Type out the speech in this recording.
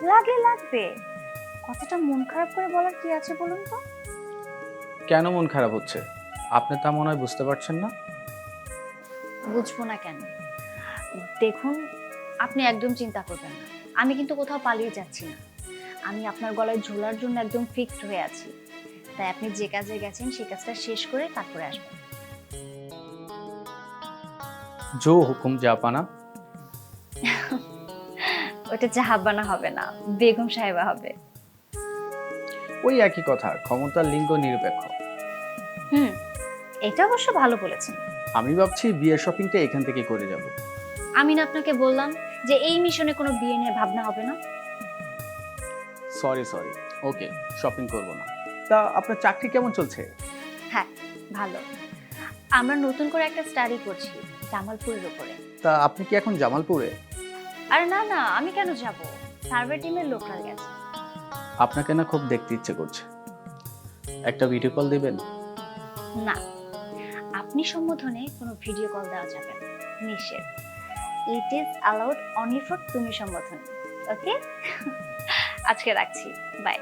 লাগলে লাগবে, কথাটা মন খারাপ করে বলার কি আছে বলুন তো? কেন মন খারাপ হচ্ছে? আপনি তা মনে হয় বুঝতে পারছেন না। বুঝবো না কেন? দেখুন, আপনি একদম চিন্তা করবেন না। আমি কিন্তু কোথাও পালিয়ে যাচ্ছি না। আমি আপনার গলায় ঝোলার জন্য একদম ফিক্সড হয়ে আছি। তাই আপনি যে কাজে গেছেন সেই কাজটা শেষ করে তারপরে আসবেন। জো হুকুম জাপানা। ওটা জাহাবানা হবে না, বেগম সাহেবা হবে। ওই একই কথা, ক্ষমতার লিঙ্গ নিরপেক্ষ। হুম, এটা অবশ্য ভালো বলেছেন। আমি ভাবছি বিয়ের শপিংটা এখান থেকে করে যাব। আমি না আপনাকে বললাম যে এই মিশনে কোনো বিয়ে নিয়ে ভাবনা হবে না? সরি সরি, ওকে, শপিং করব না। তা আপনার চাকরি কেমন চলছে? হ্যাঁ, ভালো। আমরা নতুন করে একটা স্টাডি করছি জামালপুরের উপরে। তা আপনি কি এখন জামালপুরে? আরে না না, আমি কেন যাব? সার্ভে টিমের লোকরা গেছে। আপনাকে না খুব দেখতে ইচ্ছে করছে, একটা ভিডিও কল দিবেন? না, আপনি সম্বোধনে কোনো ভিডিও কল দেওয়া যাবে না, নিষেধ। It is allowed only for তুমি সম্বোধন। ওকে? আজকে রাখছি, বাই।